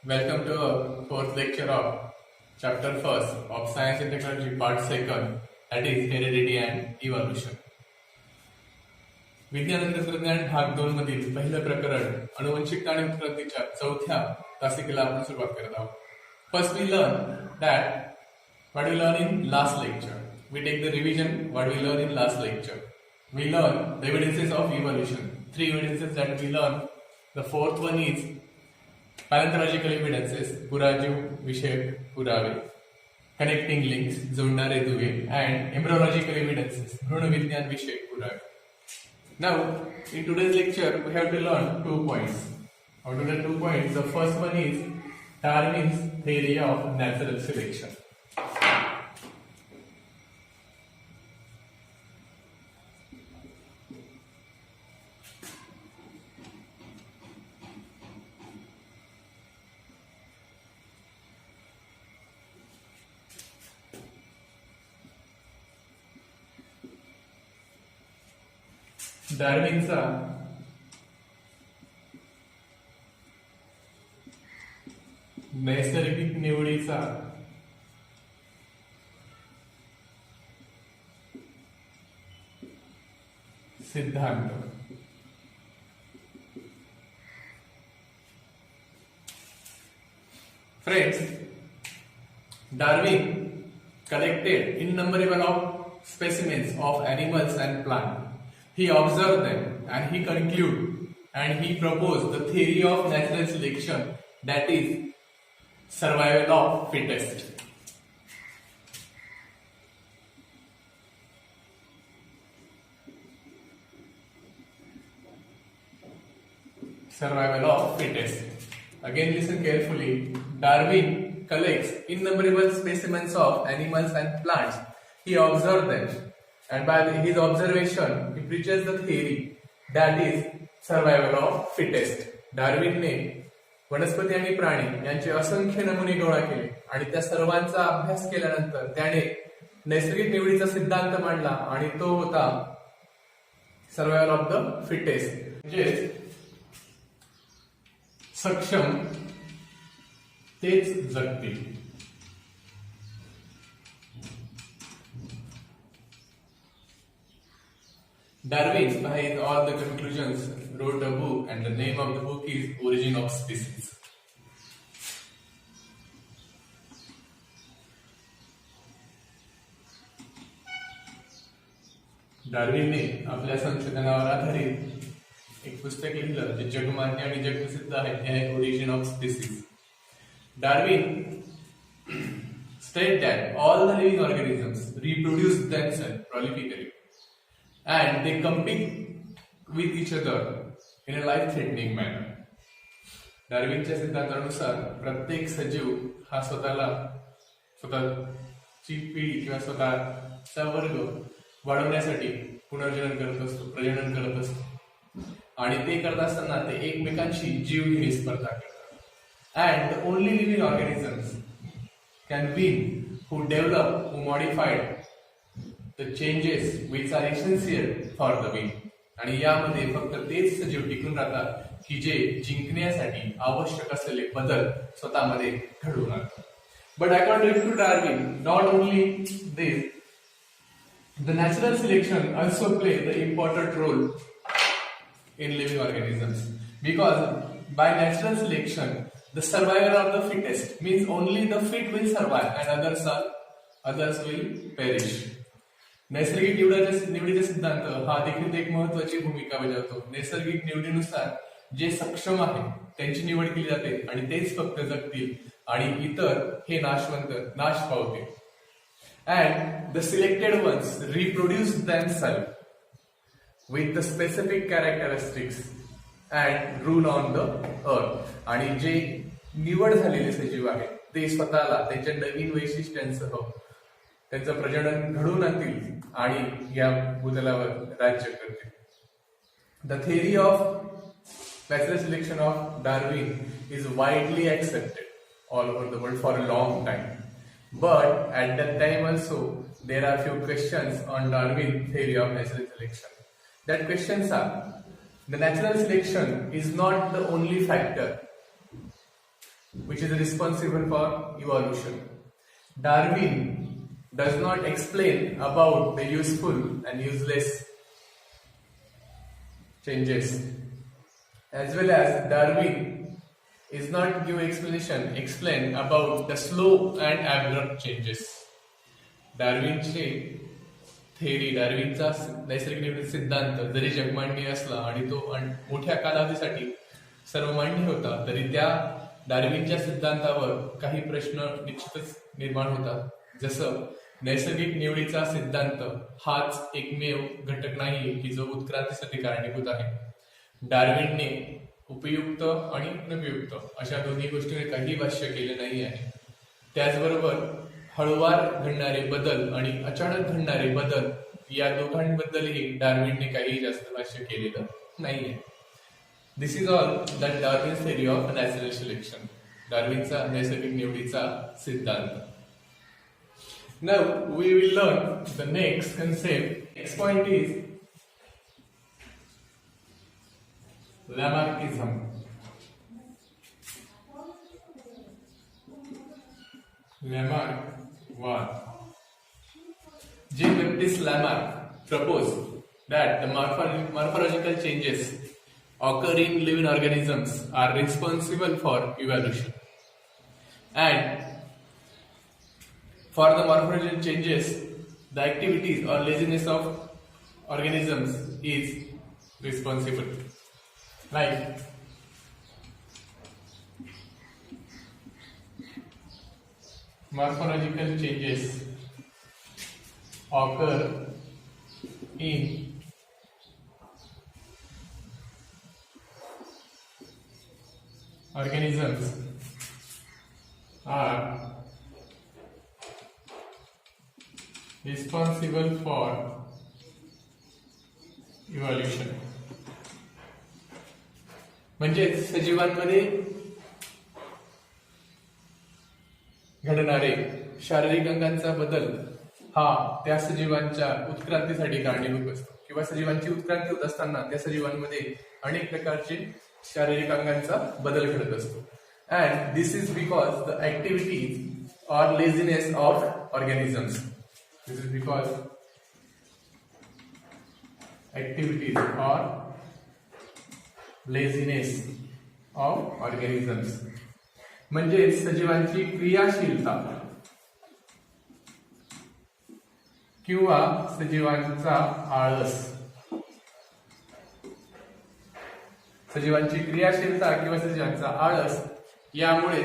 Welcome to our fourth lecture of chapter first of Science and Technology part second, that is Heredity and Evolution. विज्ञान आणि तंत्रज्ञान भाग 2 मधील पहिलं प्रकरण अनुवंशिकता आणि उत्क्रांतीच्या चौथ्या तासिकेला आपण सुरुवात करत आहोत. First we learn that what we learn in last lecture. We take the revision what we learn in last lecture. We learn the evidences of evolution. 3 evidences that we learn. The fourth one is paleontological evidences, पुराजीव विषयक पुरावे, connecting links, जोडणारे दुवे, and embryological evidences, भ्रूणविज्ञान विषयक पुरावे. Now, in today's lecture, we have to learn 2 points. Out of the 2 points, the first one is Darwin's theory of natural selection. डार्विनचा नैसर्गिक निवडीचा सिद्धांत. Friends, Darwin collected innumerable of specimens of animals and plants. He observed them and he concluded and he proposed the theory of natural selection, that is survival of fittest. Survival of fittest. Again listen carefully. Darwin collects innumerable specimens of animals and plants. He observed them. And by his observation, he preaches the theory that is survival of fittest. डार्विनने वनस्पती आणि प्राणी यांचे असंख्य नमुने गोळा केले आणि त्या सर्वांचा अभ्यास केल्यानंतर त्याने नैसर्गिक निवडीचा सिद्धांत मांडला आणि तो होता सर्वायवल ऑफ द फिटेस्ट, म्हणजे सक्षम तेच जगतील. Darwin, by all the conclusions, wrote a book, and the name of the book is Origin of Species. डार्विनने आपल्या संशोधनावर आधारित एक पुस्तक लिहिलं जे जगमान्य आणि जगप्रसिद्ध आहे, ते आहे origin of species. Darwin stated that all the living organisms reproduce themselves prolifically and they compete with each other in a life-threatening manner. डार्विनच्या सिद्धांतानुसार प्रत्येक सजीव हा स्वतःची पिढी किंवा स्वतःचा वर्ग वाढवण्यासाठी पुनर्जनन करत असतो, प्रजनन करत असतो आणि ते करत असताना ते एकमेकांशी जीवघेणी स्पर्धा करतात. And the only living organisms can win who develop, who modified the changes which are essential for the win. आणि यामध्ये फक्त तेच सजीव टिकून राहतात की जे जिंकण्यासाठी आवश्यक असलेले बदल स्वतःमध्ये घडवून आणतात. But according to Darwin, not only this, the natural selection also plays the important role in living organisms, because by natural selection the survival of the fittest means only the fit will survive and others will perish. नैसर्गिक निवडीचा सिद्धांत हा देखील एक महत्वाची भूमिका बजावतो. नैसर्गिक निवडीनुसार जे सक्षम आहे त्यांची निवड केली जाते आणि तेच फक्त जगतील आणि इतर हे नाश पावतील. And the selected ones reproduce themselves with the specific characteristics and rule on the earth. आणि जे निवड झालेले सजीव आहेत ते स्वतःला त्यांच्या नवीन वैशिष्ट्यांसह त्यांचं प्रजनन घडवून आणतील आणि या भूतलावर राज्य करतील. The theory of natural selection of Darwin is widely accepted all over the world for a long time. But at that time also there are few questions on Darwin's theory of natural selection. That questions are: the natural selection is not the only factor which is responsible for evolution. Darwin does not explain about the useful and useless changes, as well as Darwin is not give explain about the slow and abrupt changes. डार्विनचे theory, डार्विनचा नैसर्गिक निर्मिती सिद्धांत जरी जगमान्य असला आणि तो मोठ्या कालावधीसाठी सर्वमान्य होता, तरी त्या डार्विनच्या सिद्धांतावर काही प्रश्न निश्चितच निर्माण होतात. जसं नैसर्गिक निवडीचा सिद्धांत हाच एकमेव घटक नाही की जो उत्क्रांतीसाठी कारणीभूत आहे. डार्विनने उपयुक्त आणि अनुपयुक्त अशा दोन्ही गोष्टींवर काही भाष्य केले नाही आहे. त्याचबरोबर हळूवार घडणारे बदल आणि अचानक घडणारे बदल या दोघांबद्दलही डार्विनने काही जास्त भाष्य केलेलं नाहीये. This is all that Darwin's theory of natural selection, डार्विनचा नैसर्गिक निवडीचा सिद्धांत. Now we will learn the next concept. Next point is Lamarckism. Lamarckism. Jean-Baptiste Lamarck proposed that the morphological changes occur in living organisms are responsible for evolution, and for the morphological changes, the activities or laziness of organisms is responsible. Like morphological changes occur in organisms are responsible for evolution. म्हणजे सजीवांमध्ये घडणारे शारीरिक अंगांचा बदल हा त्या सजीवांच्या उत्क्रांतीसाठी कारणीभूत असतो, किंवा सजीवांची उत्क्रांती होत असताना त्या सजीवांमध्ये अनेक प्रकारचे शारीरिक अंगांचा बदल घडत असतो. And this is because the activities or laziness of organisms. This is because activities or laziness of organisms म्हणजे सजीवांची क्रियाशीलता किंवा सजीवांचा आळस. सजीवांची क्रियाशीलता किंवा सजीवांचा आळस यामुळे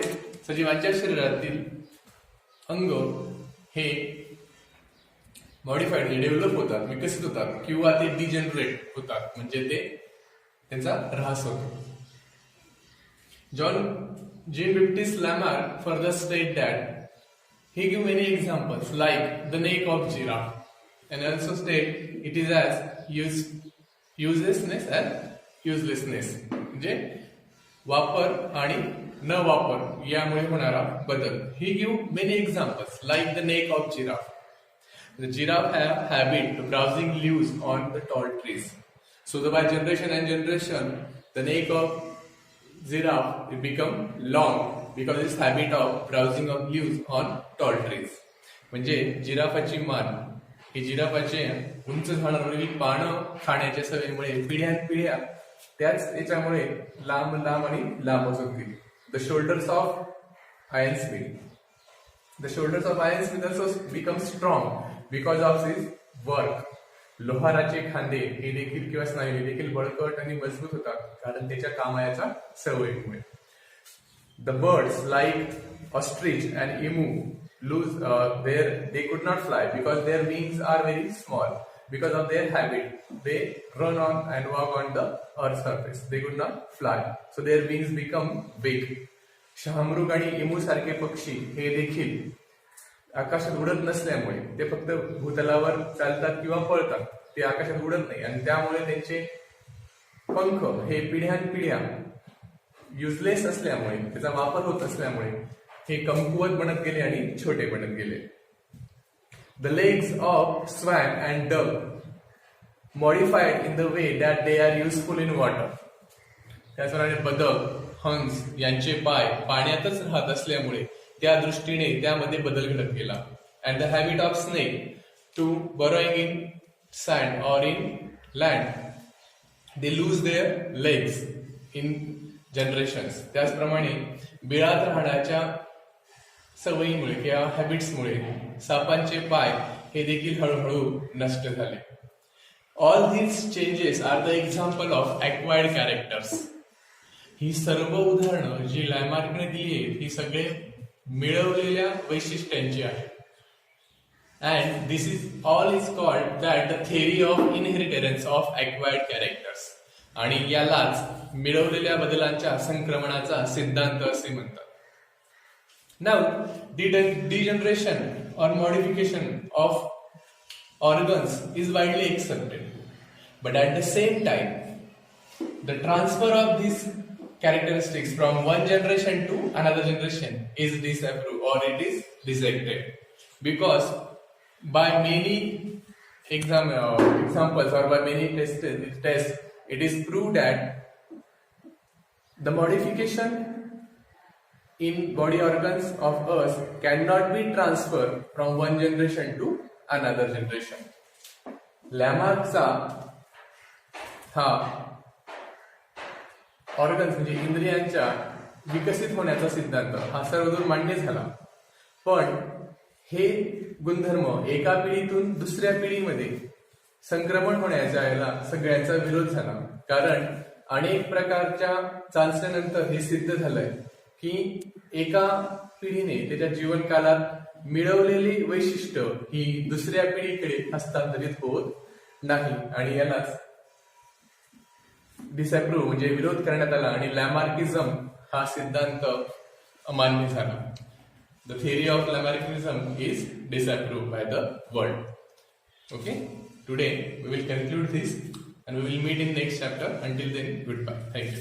सजीवांच्या शरीरातील अंग हे मॉडिफाईड डेव्हलप होतात, विकसित होतात, किंवा ते डिजेनरेट होतात, म्हणजे ते त्यांचा ऱ्हास होतो. Jean-Baptiste Lamarck further state that he give many examples like the neck of giraffe and also state it is as uselessness and uselessness, म्हणजे वापर आणि न वापर यामुळे होणारा बदल. He give many examples like the neck of giraffe. The giraffe have habit of browsing leaves on the tall trees. So by generation and generation, the neck of giraffe it become long because its habit of browsing of leaves on tall trees. म्हणजे जिराफाची मान ही जिराफाचे उंच झाडावरील पानं खाण्याच्या सवयीमुळे पिढ्यानपिढ्या त्याच याच्यामुळे लांब लांब आणि लांब होत गेली. The shoulders of Iron Smith also become strong because of his work. लोहाराचे खांदे हे देखील किंवा स्नायू हे देखील बळकट आणि मजबूत होतात कारण त्याच्या कामाच्या सवयीमुळे. The birds like ostrich and emu lose they could not fly because their wings are very small. Because of their habit, they run on and walk on the earth's surface. They could not fly, so their wings become big. शहामृग आणि emu सारखे पक्षी हे देखील आकाशात उडत नसल्यामुळे ते फक्त भूतलावर चालतात किंवा पळतात, ते आकाशात उडत नाही, आणि त्यामुळे त्यांचे पंख हे पिढ्यानपिढ्या युजलेस असल्यामुळे, त्याचा वापर होत असल्यामुळे हे कमकुवत बनत गेले आणि छोटे बनत गेले. The legs of swan and dove modified in the way that they are useful in water. त्याचप्रमाणे बदक हंस यांचे पाय पाण्यातच राहत असल्यामुळे त्या दृष्टीने त्यामध्ये बदल घडत गेला. And the habit of snake to burrowing in sand or in land they lose their legs in generations. त्याचप्रमाणे बिळात राहण्याच्या सवयीमुळे किंवा हॅबिट्समुळे सापांचे पाय हे देखील हळूहळू नष्ट झाले. All these changes are the example of acquired characters. ही सर्व उदाहरणं जी लॅमार्कने दिली आहेत ही सगळे मिळवलेल्या वैशिष्ट्यांची आहेत. And this is all is called that the theory of inheritance of acquired characters. आणि यालाच मिळवलेल्या बदलांच्या संक्रमणाचा सिद्धांत असे म्हणतात. Now, degeneration or modification of organs is widely accepted, but at the same time, the transfer of these characteristics from one generation to another generation is disapproved or it is rejected, because by many examples or by many tests, it is proved that the modification in body organs of us cannot be transferred from one generation to another generation. लॅमार्कचा हा organs म्हणजे इंद्रियांच्या विकसित होण्याचा सिद्धांत हा सर्वदूर मान्य झाला. पण हे गुणधर्म एका पिढीतून दुसऱ्या पिढीमध्ये संक्रमण होण्याच्या याला सगळ्यांचा विरोध झाला. कारण अनेक प्रकारच्या चाचण्यानंतर हे सिद्ध झालंय की एका पिढीने त्याच्या जीवनकालात मिळवलेली वैशिष्ट्य ही दुसऱ्या पिढीकडे हस्तांतरित होत नाही. आणि यालाच डिसअप्रूव्ह म्हणजे विरोध करण्यात आला आणि लॅमार्किझम हा सिद्धांत अमान्य झाला. The theory of Lamarckism is disapprove by the world. Okay, today we will conclude this and we will meet in next chapter. Until then, goodbye. Thank you.